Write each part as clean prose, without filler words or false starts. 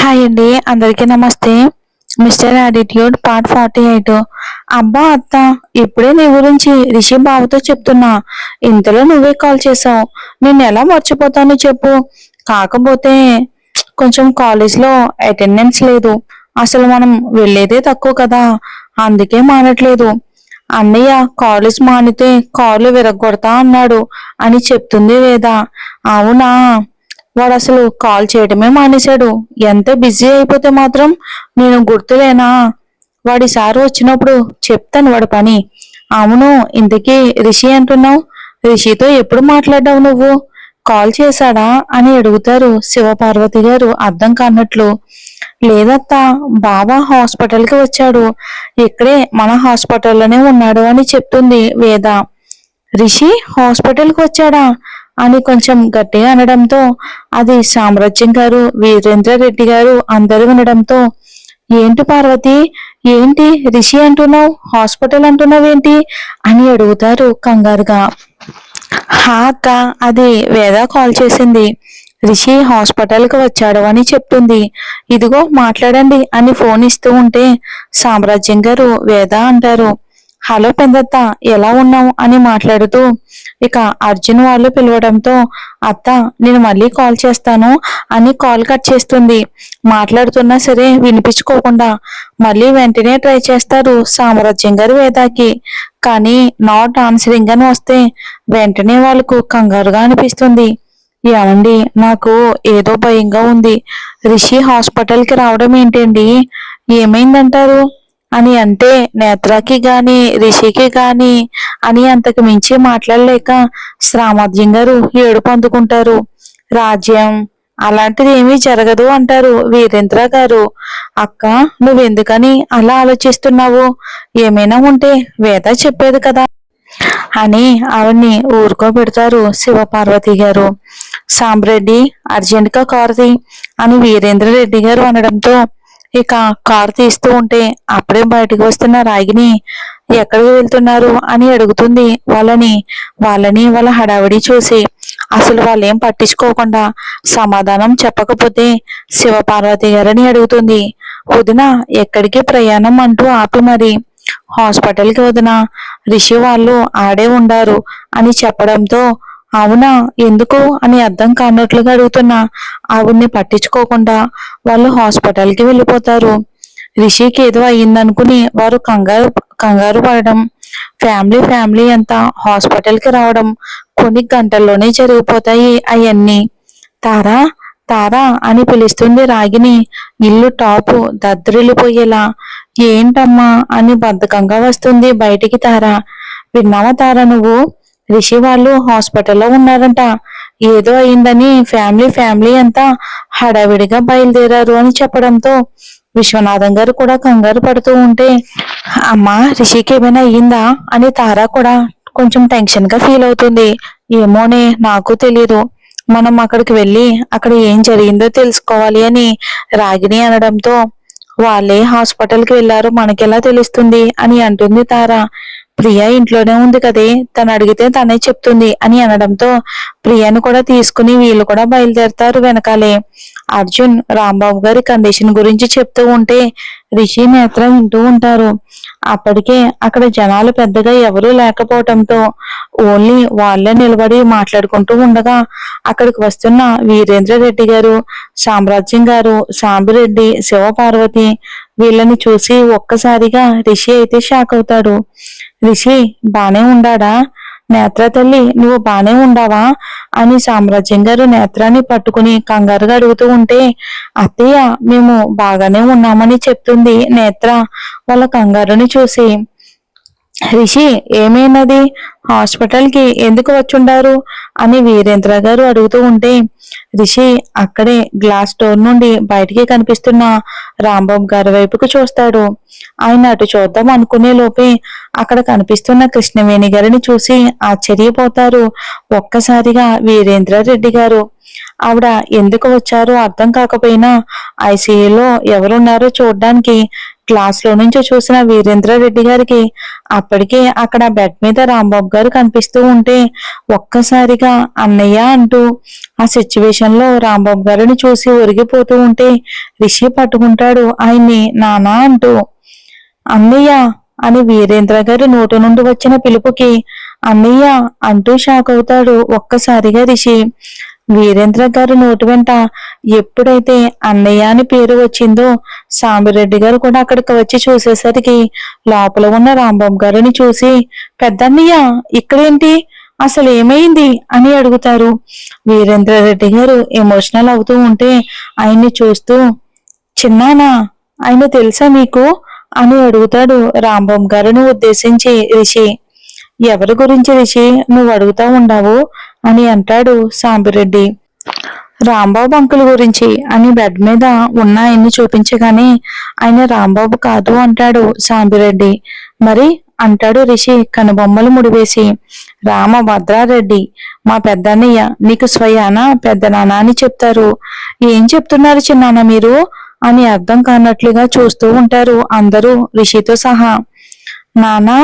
Hi అండి, అందరికీ నమస్తే. Mister attitude part 48. అబ్బా అత్త, ఇప్పుడే నీ గురించి రిషి బావతో చెప్తున్నా. ఇంతలో నువ్వే కాల్ చేసావు. నేను ఎలా మర్చిపోతాను చెప్పు. కాకపోతే కొంచెం కాలేజ్లో అటెండెన్స్ లేదు. అసలు మనం వెళ్ళేదే తక్కువ కదా, అందుకే మానట్లేదు. అన్నయ్య కాలేజ్ మానితే కాళ్ళు విరగ్గొడతా అన్నాడు అని చెప్తుంది వేద. అవునా? వాడు అసలు కాల్ చేయడమే మానేశాడు. ఎంత బిజీ అయిపోతే మాత్రం నేను గుర్తులేనా? వాడిసారి వచ్చినప్పుడు చెప్తాను వాడి పని. అవును, ఇంతకీ రిషి అంటున్నావు. రిషితో ఎప్పుడు మాట్లాడ్డావు నువ్వు? కాల్ చేశాడా అని అడుగుతారు శివపార్వతి గారు అర్థం కానట్లు. లేదత్తా, బావ హాస్పిటల్కి వచ్చాడు. ఇక్కడే మన హాస్పిటల్లోనే ఉన్నాడు అని చెప్తుంది వేద. రిషి హాస్పిటల్కి వచ్చాడా అని కొంచెం గట్టిగా అనడంతో అది సామ్రాజ్యం గారు, వీరేంద్ర రెడ్డి గారు అందరూ వినడంతో, ఏంటి పార్వతి, ఏంటి రిషి అంటున్నావు, హాస్పిటల్ అంటున్నావేంటి అని అడుగుతారు కంగారుగా. హా అక్క, అది వేద కాల్ చేసింది. రిషి హాస్పిటల్కి వచ్చాడు అని చెప్తుంది. ఇదిగో మాట్లాడండి అని ఫోన్ ఇస్తూ ఉంటే సామ్రాజ్యం గారు వేద అంటారు. హలో పెద్దత్త, ఎలా ఉన్నావు అని మాట్లాడుతూ ఇక అర్జున్ వాళ్ళు పిలవడంతో, అత్త నేను మళ్ళీ కాల్ చేస్తాను అని కాల్ కట్ చేస్తుంది. మాట్లాడుతున్నా సరే వినిపించుకోకుండా మళ్ళీ వెంటనే ట్రై చేస్తారు సామ్రాజ్యం గారు వేదాకి. కానీ నాట్ ఆన్సరింగ్ అని వస్తే వెంటనే వాళ్ళకు కంగారుగా అనిపిస్తుంది. ఏమండి, నాకు ఏదో భయంగా ఉంది. రిషి హాస్పిటల్కి రావడం ఏంటండి? ఏమైందంటారు అని అంటే నేత్రకి గాని రిషికి గాని అని అంతకు మించి మాట్లాడలేక శ్రామధ్యం గారు ఏడుపు అందుకుంటారు. రాజ్యం అలాంటిది ఏమీ జరగదు అంటారు వీరేంద్ర గారు. అక్క, నువ్వెందుకని అలా ఆలోచిస్తున్నావు? ఏమైనా ఉంటే వేద చెప్పేది కదా అని ఆవిడ్ని ఊరుకోబెడతారు శివపార్వతి గారు. సాంబ్రెడ్డి, అర్జెంట్గా కారుది అని వీరేంద్ర రెడ్డి గారు అనడంతో ఇక కారు తీస్తూ ఉంటే అప్పుడే బయటకు వస్తున్న రాగిని ఎక్కడికి వెళ్తున్నారు అని అడుగుతుంది వాళ్ళని వాళ్ళ హడావిడి చూసి. అసలు వాళ్ళేం పట్టించుకోకుండా సమాధానం చెప్పకపోతే శివపార్వతి గారని అడుగుతుంది. వదిన, ఎక్కడికి ప్రయాణం అంటూ ఆపి మరి, హాస్పిటల్కి వదిన, రిషి వాళ్ళు ఆడే ఉండారు అని చెప్పడంతో, అవునా, ఎందుకు అని అర్థం కానట్లుగా అడుగుతున్నా ఆవిడ్ని పట్టించుకోకుండా వాళ్ళు హాస్పిటల్కి వెళ్ళిపోతారు. రిషికి ఏదో అయ్యిందనుకుని వారు కంగారు కంగారు పడడం, ఫ్యామిలీ అంతా హాస్పిటల్కి రావడం కొన్ని గంటల్లోనే జరిగిపోతాయి అవన్నీ. తారా, తారా అని పిలుస్తుంది రాగిని ఇల్లు టాపు దద్దరిల్లిపోయేలా. ఏంటమ్మా అని బద్ధకంగా వస్తుంది బయటికి తారా. విన్నావా తారా నువ్వు? రిషి వాళ్ళు హాస్పిటల్లో ఉన్నారంట. ఏదో అయిందని ఫ్యామిలీ అంతా హడావిడిగా బయలుదేరారు అని చెప్పడంతో విశ్వనాథం గారు కూడా కంగారు పడుతూ ఉంటే, అమ్మా రిషికి ఏమైనా అయ్యిందా అని తారా కూడా కొంచెం టెన్షన్ గా ఫీల్ అవుతుంది. ఏమోనే, నాకు తెలీదు. మనం అక్కడికి వెళ్ళి అక్కడ ఏం జరిగిందో తెలుసుకోవాలి అని రాగిని అనడంతో, వాళ్ళే హాస్పిటల్కి వెళ్ళారు, మనకెలా తెలుస్తుంది అని అంటుంది తారా. ప్రియా ఇంట్లోనే ఉంది కదే, తను అడిగితే తనే చెప్తుంది అని అనడంతో ప్రియాను కూడా తీసుకుని వీళ్ళు కూడా బయలుదేరతారు వెనకాలే. అర్జున్ రాంబాబు గారి కండిషన్ గురించి చెప్తూ ఉంటే రిషి నేత్ర వింటూ ఉంటారు. అప్పటికే అక్కడ జనాలు పెద్దగా ఎవరూ లేకపోవటంతో ఓన్లీ వాళ్ళే నిలబడి మాట్లాడుకుంటూ ఉండగా అక్కడికి వస్తున్న వీరేంద్ర రెడ్డి గారు, సామ్రాజ్యం గారు, సాంబిరెడ్డి, శివపార్వతి వీళ్ళని చూసి ఒక్కసారిగా రిషి అయితే షాక్ అవుతాడు. రిషి బానే ఉండాడా? నేత్ర తల్లి, నువ్వు బానే ఉండావా అని సామ్రాజ్యం గారు నేత్రాన్ని పట్టుకుని కంగారుగా అడుగుతూ ఉంటే, అత్తయ్య మేము బాగానే ఉన్నామని చెప్తుంది నేత్ర వాళ్ళ కంగారుని చూసి. రిషి ఏమైనది, హాస్పిటల్కి ఎందుకు వచ్చుండారు అని వీరేంద్ర గారు అడుగుతూ ఉంటే రిషి అక్కడే గ్లాస్ డోర్ నుండి బయటికి కనిపిస్తున్న రాంబాబు గారి వైపుకు చూస్తాడు. ఆయన అటు చూద్దాం అనుకునే లోపే అక్కడ కనిపిస్తున్న కృష్ణవేణి గారిని చూసి ఆశ్చర్యపోతారు ఒక్కసారిగా వీరేంద్ర రెడ్డి గారు. ఆవిడ ఎందుకు వచ్చారో అర్థం కాకపోయినా ఐసీయూలో ఎవరున్నారో చూడ్డానికి గ్లాస్ లో నుంచి చూసిన వీరేంద్రారెడ్డి గారికి అప్పటికే అక్కడ బెడ్ మీద రాంబాబు గారు కనిపిస్తూ ఉంటే ఒక్కసారిగా అన్నయ్య అంటూ ఆ సిచ్యువేషన్ లో రాంబాబు గారిని చూసి ఒరిగిపోతూ ఉంటే రిషి పట్టుకుంటాడు ఆయన్ని నానా అంటూ. అన్నయ్య అని వీరేంద్ర గారి నోటి నుండి వచ్చిన పిలుపుకి అన్నయ్య అంటూ షాక్ అవుతాడు ఒక్కసారిగా రిషి. వీరేంద్ర గారి నోటి వెంట ఎప్పుడైతే అన్నయ్య అని పేరు వచ్చిందో సాంబిరెడ్డి గారు కూడా అక్కడికి వచ్చి చూసేసరికి లోపల ఉన్న రాంబాబు గారిని చూసి పెద్దన్నయ్య ఇక్కడేంటి, అసలు ఏమైంది అని అడుగుతారు. వీరేంద్ర రెడ్డి గారు ఎమోషనల్ అవుతూ ఉంటే ఆయన్ని చూస్తూ చిన్నానా ఆయన తెలుసా మీకు అని అడుగుతాడు రాంబాబు గారిని ఉద్దేశించి రిషి. ఎవరి గురించి రిషి నువ్వు అడుగుతా ఉండావు అని అంటాడు సాంబిరెడ్డి. రాంబాబు అంకుల్ గురించి అని బెడ్ మీద ఉన్న ఆయన్ని చూపించగానే ఆయన రాంబాబు కాదు అంటాడు సాంబిరెడ్డి. మరి అంటాడు రిషి కనుబొమ్మలు ముడివేసి. రామభద్రారెడ్డి మా పెద్దన్నయ్య, నీకు స్వయాన పెద్ద నాన్న అని చెప్తారు. ఏం చెప్తున్నారు చిన్నాన్న మీరు అని అర్థం కానట్లుగా చూస్తూ ఉంటారు అందరూ రిషితో సహా. నానా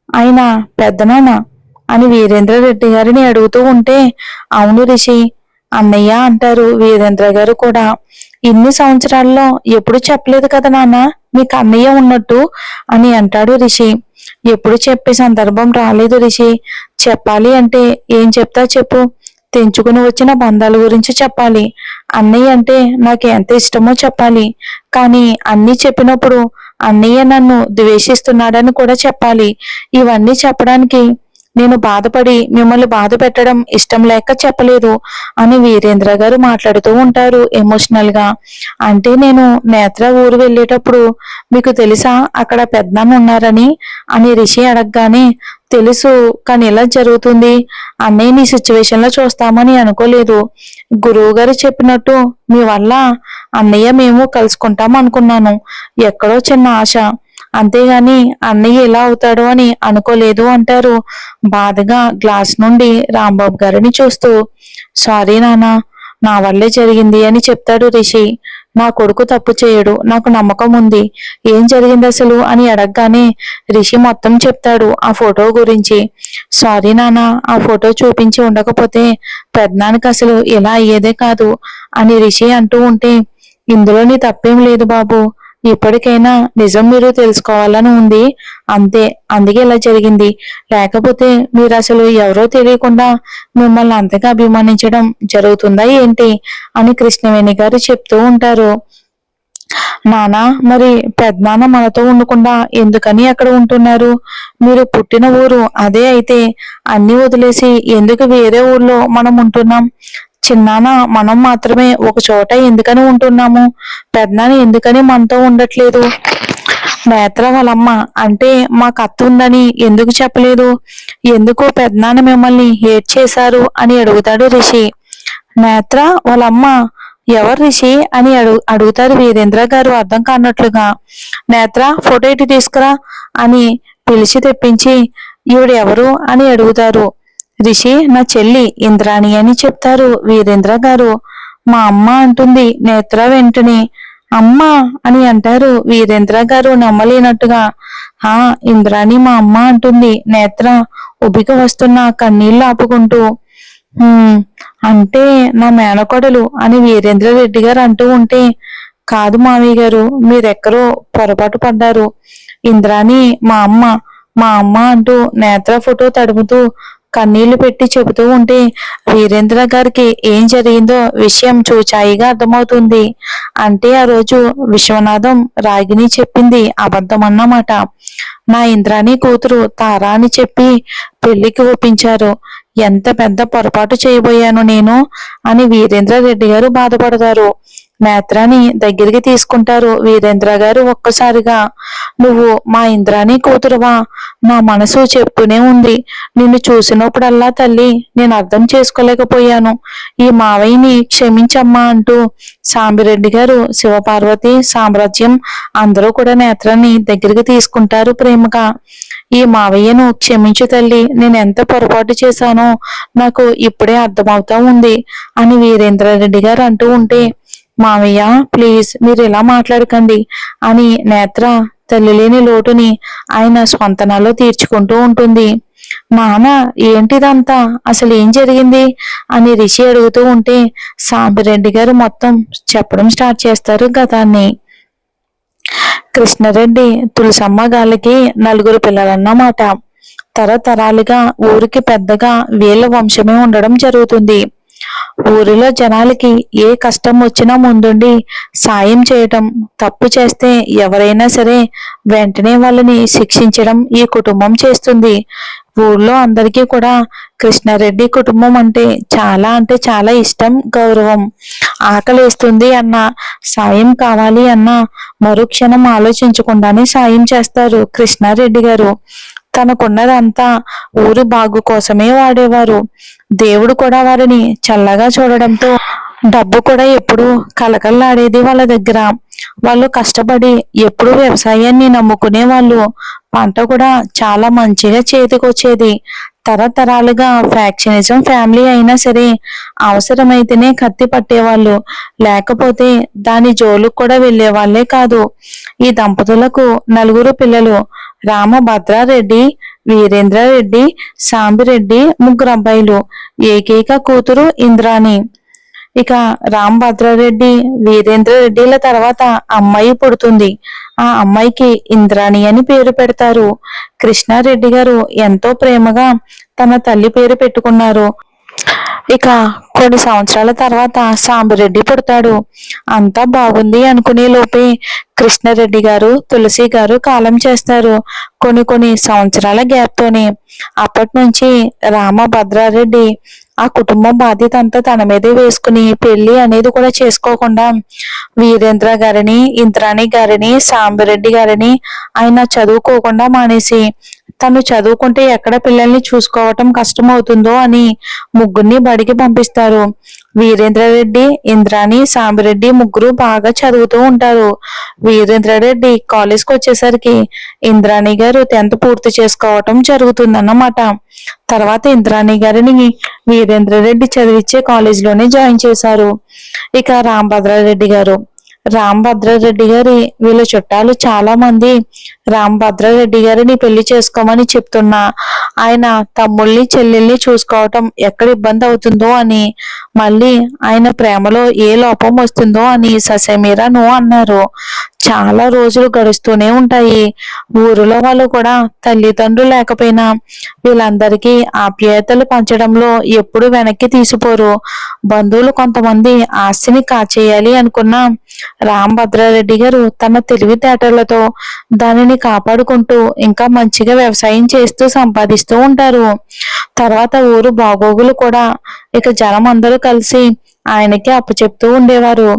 ఆయన పెద్దనాన్న అని వీరేంద్ర రెడ్డి గారిని అడుగుతూ ఉంటే అవును రిషి అన్నయ్య అంటారు వీరేంద్ర గారు కూడా. ఇన్ని సంవత్సరాల్లో ఎప్పుడు చెప్పలేదు కదా నాన్న మీకు అన్నయ్య ఉన్నట్టు అని అంటాడు రిషి. ఎప్పుడు చెప్పే సందర్భం రాలేదు రిషి. చెప్పాలి అంటే ఏం చెప్తా చెప్పు. తెంచుకుని వచ్చిన బంధాల గురించి చెప్పాలి. అన్నయ్య అంటే నాకు ఎంత ఇష్టమో చెప్పాలి. కానీ అన్నీ చెప్పినప్పుడు అన్నయ్య నన్ను ద్వేషిస్తున్నాడని కూడా చెప్పాలి. ఇవన్నీ చెప్పడానికి నేను బాధపడి మిమ్మల్ని బాధ పెట్టడం ఇష్టం లేక చెప్పలేదు అని వీరేంద్ర గారు మాట్లాడుతూ ఉంటారు ఎమోషనల్ గా. అంటే నేను నేత్ర ఊరు వెళ్ళేటప్పుడు మీకు తెలుసా అక్కడ పెద్దనాన్న ఉన్నారని అని రిషి అడగగానే తెలుసు, కానీ ఎలా జరుగుతుంది అన్నయ్య నీ సిచ్యువేషన్ లో చూస్తామని అనుకోలేదు. గురువు గారు చెప్పినట్టు మీ వల్ల అన్నయ్య మేము కలుసుకుంటాం అనుకున్నాను. ఎక్కడో చిన్న ఆశ, అంతేగాని అన్నయ్య ఎలా అవుతాడు అని అనుకోలేదు అంటారు బాధగా గ్లాస్ నుండి రాంబాబు గారిని చూస్తూ. సారీ నానా, నా వల్లే జరిగింది అని చెప్తాడు రిషి. నా కొడుకు తప్పు చేయడు, నాకు నమ్మకం ఉంది. ఏం జరిగింది అసలు అని అడగగానే రిషి మొత్తం చెప్తాడు ఆ ఫోటో గురించి. సారీ నానా, ఆ ఫోటో చూపించి ఉండకపోతే పెద్దనానికి అసలు ఇలా అయ్యేదే కాదు అని రిషి అంటూ ఉంటే ఇందులో నీ తప్పేం లేదు బాబు. ఇప్పటికైనా నిజం మీరు తెలుసుకోవాలని ఉంది అంతే, అందుకే ఇలా జరిగింది. లేకపోతే మీరు అసలు ఎవరో తెలియకుండా మిమ్మల్ని అంతగా అభిమానించడం జరుగుతుందా ఏంటి అని కృష్ణవేణి గారు చెప్తూ ఉంటారు. నానా మరి పెద్దనాన్న మనతో ఉండకుండా ఎందుకని అక్కడ ఉంటున్నారు? మీరు పుట్టిన ఊరు అదే అయితే అన్ని వదిలేసి ఎందుకు వేరే ఊర్లో మనం ఉంటున్నాం? చిన్నాన్న మనం మాత్రమే ఒక చోట ఎందుకని ఉంటున్నాము? పెద్దనాన్న ఎందుకని మనతో ఉండట్లేదు? నేత్ర వాళ్ళమ్మ అంటే మాకు అత్త ఉందని ఎందుకు చెప్పలేదు? ఎందుకు పెద్దనాన్న మిమ్మల్ని హేట్ చేశారు అని అడుగుతాడు రిషి. నేత్ర వాళ్ళమ్మ ఎవరు రిషి అని అడుగుతారు వీరేంద్ర గారు అర్థం కానట్లుగా. నేత్ర ఫోటో ఇటు తీసుకురా అని పిలిచి తెప్పించి ఈవిడ ఎవరు అని అడుగుతారు. రిషి నా చెల్లి ఇంద్రాణి అని చెప్తారు వీరేంద్ర గారు. మా అమ్మ అంటుంది నేత్ర వెంటనే. అమ్మ అని అంటారు వీరేంద్ర గారు నమ్మలేనట్టుగా. ఆ ఇంద్రాణి మా అమ్మ అంటుంది నేత్ర ఉబిక వస్తున్న కన్నీళ్లు ఆపుకుంటూ. అంటే నా మేనకోడలు అని వీరేంద్ర రెడ్డి గారు అంటూ ఉంటే కాదు మామయ్య గారు, మీరెక్కరో పొరపాటు పడ్డారు. ఇంద్రాణి మా అమ్మ అంటూ నేత్ర ఫోటో తడుముతూ కన్నీళ్లు పెట్టి చెబుతూ ఉంటే వీరేంద్ర గారికి ఏం జరిగిందో విషయం చూచాయిగా అర్థమవుతుంది. అంటే ఆ రోజు విశ్వనాథం రాగిని చెప్పింది అబద్ధం అన్నమాట. నా ఇంద్రాణి కూతురు తారా అని చెప్పి పెళ్లికి ఒప్పించారు. ఎంత పెద్ద పొరపాటు చేయబోయాను నేను అని వీరేంద్ర రెడ్డి గారు బాధపడతారు. నేత్రాన్ని దగ్గరికి తీసుకుంటారు వీరేంద్ర గారు ఒక్కసారిగా. నువ్వు మా ఇంద్రాణి కూతురువా? నా మనసు చెప్తూనే ఉంది. నిన్ను చూసినప్పుడల్లా తల్లి నేను అర్థం చేసుకోలేకపోయాను. ఈ మావయ్యని క్షమించమ్మా అంటూ సాంబిరెడ్డి గారు, శివపార్వతి సామ్రాజ్యం అందరూ కూడా నేత్రాన్ని దగ్గరికి తీసుకుంటారు ప్రేమగా. ఈ మావయ్యను క్షమించు తల్లి, నేను ఎంత పొరపాటు చేశానో నాకు ఇప్పుడే అర్థమవుతా ఉంది అని వీరేంద్ర రెడ్డి గారు అంటూ ఉంటే మావయ్య ప్లీజ్ మీరు ఇలా మాట్లాడకండి అని నేత్ర తల్లి లేని లోటుని ఆయన స్వంతనాల్లో తీర్చుకుంటూ ఉంటుంది. నాన్న ఏంటిదంతా, అసలు ఏం జరిగింది అని రిషి అడుగుతూ ఉంటే సాంబిరెడ్డి గారు మొత్తం చెప్పడం స్టార్ట్ చేస్తారు గతాన్ని. కృష్ణారెడ్డి తులసమ్మ గారికి 4 పిల్లలన్నమాట. తరతరాలుగా ఊరికి పెద్దగా వీళ్ళ వంశమే ఉండడం జరుగుతుంది. ఊరిలో జనాలకి ఏ కష్టం వచ్చినా ముందుండి సాయం చేయటం, తప్పు చేస్తే ఎవరైనా సరే వెంటనే వాళ్ళని శిక్షించడం ఈ కుటుంబం చేస్తుంది. ఊళ్ళో అందరికీ కూడా కృష్ణారెడ్డి కుటుంబం అంటే చాలా ఇష్టం, గౌరవం. ఆకలేస్తుంది అన్నా, సాయం కావాలి అన్నా మరుక్షణం ఆలోచించకుండానే సాయం చేస్తారు కృష్ణారెడ్డి గారు. తనకున్నదంతా ఊరి బాగు కోసమే వాడేవారు. దేవుడు కూడా వారిని చల్లగా చూడడంతో డబ్బు కూడా ఎప్పుడు కలకల్లాడేది వాళ్ళ దగ్గర. వాళ్ళు కష్టపడి ఎప్పుడు వ్యవసాయాన్ని నమ్ముకునే వాళ్ళు. పంట కూడా చాలా మంచిగా చేతికొచ్చేది. తరతరాలుగా ఫ్యాక్షనిజం ఫ్యామిలీ అయినా సరే అవసరమైతేనే కత్తి పట్టేవాళ్ళు, లేకపోతే దాని జోలుకు కూడా వెళ్ళేవాళ్లే కాదు. ఈ దంపతులకు 4 పిల్లలు. రామభద్రారెడ్డి, వీరేంద్రారెడ్డి, సాంబిరెడ్డి, 3 అబ్బాయిలు. ఏకైక కూతురు ఇంద్రాణి. ఇక రామభద్రారెడ్డి, వీరేంద్రారెడ్డిల తర్వాత అమ్మాయి పుడుతుంది. ఆ అమ్మాయికి ఇంద్రాణి అని పేరు పెడతారు. కృష్ణారెడ్డి గారు ఎంతో ప్రేమగా తన తల్లి పేరు పెట్టుకున్నారు. ఇక కొన్ని సంవత్సరాల తర్వాత సాంబిరెడ్డి పుడతాడు. అంతా బాగుంది అనుకునే లోపే కృష్ణారెడ్డి గారు, తులసి గారు కాలం చేస్తారు. కొన్ని సంవత్సరాల గ్యాప్తోనే. అప్పటి నుంచి రామభద్రారెడ్డి ఆ కుటుంబం బాధ్యత అంతా తన మీదే వేసుకుని పెళ్లి అనేది కూడా చేసుకోకుండా వీరేంద్ర గారిని, ఇంద్రాణి గారిని, సాంబిరెడ్డి గారిని ఆయన చదువుకోకుండా మానేసి తను చదువుకుంటే ఎక్కడ పిల్లల్ని చూసుకోవటం కష్టమవుతుందో అని 3 బడికి పంపిస్తారు. వీరేంద్రారెడ్డి, ఇంద్రాణి, సాంబిరెడ్డి 3 బాగా చదువుతూ ఉంటారు. వీరేంద్రారెడ్డి కాలేజ్కి వచ్చేసరికి ఇంద్రాణి గారు 10th పూర్తి చేసుకోవటం జరుగుతుందన్నమాట. తర్వాత ఇంద్రాణి గారిని వీరేంద్రారెడ్డి చదివించే కాలేజీలోనే జాయిన్ చేశారు. ఇక రామభద్రారెడ్డి గారి వీళ్ళ చుట్టాలు చాలా మంది రామభద్రారెడ్డి గారిని పెళ్లి చేసుకోమని చెప్తున్నా ఆయన తమ్ముళ్ళని చెల్లెల్ని చూసుకోవటం ఎక్కడ ఇబ్బంది అవుతుందో అని, మళ్ళీ ఆయన ప్రేమలో ఏ లోపం వస్తుందో అని ససేమిరా నో అన్నారు. చాలా రోజులు గడుస్తూనే ఉంటాయి. ఊరిలో వాళ్ళు కూడా తల్లిదండ్రులు లేకపోయినా వీళ్ళందరికీ ఆప్యాయతలు పంచడంలో ఎప్పుడు వెనక్కి తీసిపోరు. బంధువులు కొంతమంది ఆస్తిని కాచేయాలి అనుకున్న రామభద్రారెడ్డి గారు తన తెలివితేటలతో దానిని కాపాడుకుంటూ ఇంకా మంచిగా వ్యవసాయం చేస్తూ సంపాదిస్తూ ఉంటారు. తర్వాత ఊరు బాగోగులు కూడా ఇక జనం అందరూ కలిసి ఆయనకి అప్పచెప్తూ ఉండేవారు.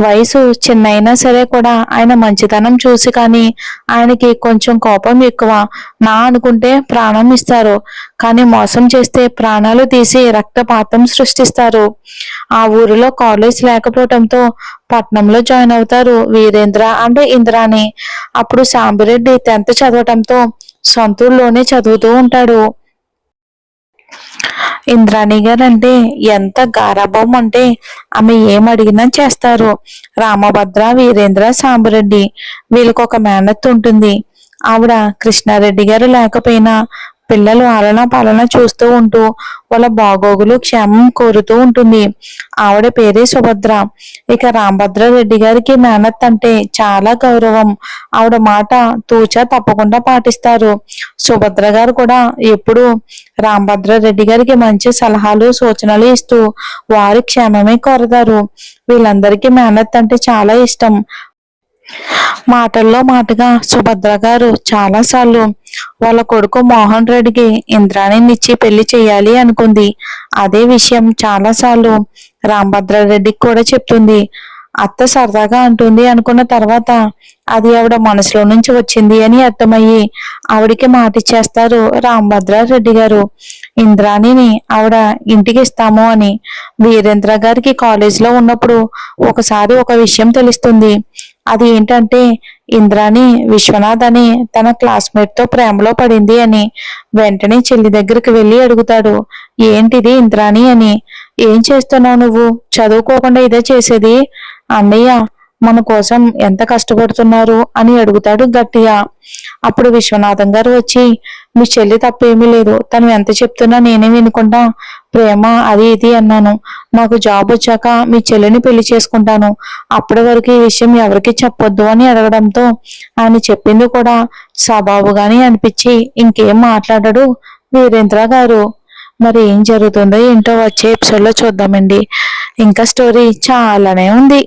వయసు చిన్నైనా సరే కూడా ఆయన మంచితనం చూసి కానీ ఆయనకి కొంచెం కోపం ఎక్కువ. నా అనుకుంటే ప్రాణం ఇస్తారు, కానీ మోసం చేస్తే ప్రాణాలు తీసి రక్తపాతం సృష్టిస్తారు. ఆ ఊరిలో కాలేజ్ లేకపోవడంతో పట్నంలో జాయిన్ అవుతారు వీరేంద్ర అంటే ఇంద్రాణి. అప్పుడు సాంబిరెడ్డి 10th చదవటంతో సొంతూరులోనే చదువుతూ ఉంటాడు. ఇంద్రాణి గారు అంటే ఎంత గారాబం అంటే ఆమె ఏమడిగినా చేస్తారు. రామభద్ర, వీరేంద్ర, సాంబిరెడ్డి వీళ్ళకి ఒక మేనత్త ఉంటుంది. ఆవిడ కృష్ణారెడ్డి గారు లేకపోయినా పిల్లలు ఆలనా పాలన చూస్తూ ఉంటూ వాళ్ళ బాగోగులు క్షేమం కోరుతూ ఉంటుంది. ఆవిడ పేరే సుభద్ర. ఇక రామభద్రారెడ్డి గారికి మేనత్ అంటే చాలా గౌరవం. ఆవిడ మాట తూచా తప్పకుండా పాటిస్తారు. సుభద్ర గారు కూడా ఎప్పుడు రామభద్రారెడ్డి గారికి మంచి సలహాలు సూచనలు ఇస్తూ వారి క్షేమమే కోరతారు. వీళ్ళందరికీ మేనత్ అంటే చాలా ఇష్టం. మాటల్లో మాటగా సుభద్ర గారు చాలా సార్లు వాళ్ళ కొడుకు మోహన్ రెడ్డికి ఇంద్రాణినిచ్చి పెళ్లి చేయాలి అనుకుంది. అదే విషయం చాలా సార్లు రామభద్రారెడ్డికి కూడా చెప్తుంది. అత్త సరదాగా అంటుంది అనుకున్న తర్వాత అది ఆవిడ మనసులో నుంచి వచ్చింది అని అర్థమయ్యి ఆవిడికి మాట ఇచ్చేస్తారు రామభద్రారెడ్డి గారు. ఇంద్రాణిని ఆవిడ ఇంటికి ఇస్తాము అని. వీరేంద్ర గారికి కాలేజీలో ఉన్నప్పుడు ఒకసారి ఒక విషయం తెలుస్తుంది. అది ఏంటంటే ఇంద్రాణి విశ్వనాథ్ అని తన క్లాస్మేట్ తో ప్రేమలో పడింది అని. వెంటనే చెల్లి దగ్గరికి వెళ్ళి అడుగుతాడు, ఏంటిది ఇంద్రాణి అని. ఏం చేస్తున్నావు నువ్వు? చదువుకోకుండా ఇదే చేసేది? అన్నయ్య మన కోసం ఎంత కష్టపడుతున్నారు అని అడుగుతాడు గట్టిగా. అప్పుడు విశ్వనాథం గారు వచ్చి, మీ చెల్లి తప్పేమీ లేదు, తను ఎంత చెప్తున్నా నేనే వినకుండా ప్రేమ అది ఇది అన్నాను. నాకు జాబ్ వచ్చాక మీ చెల్లిని పెళ్లి చేసుకుంటాను, అప్పటి వరకు ఈ విషయం ఎవరికి చెప్పొద్దు అని అడగడంతో ఆయన చెప్పింది కూడా సబాబుగానే అనిపించి ఇంకేం మాట్లాడడు వీరేంద్ర గారు. మరి ఏం జరుగుతుందో ఏంటో వచ్చే ఎపిసోడ్ లో చూద్దామండి. ఇంకా స్టోరీ చాలానే ఉంది.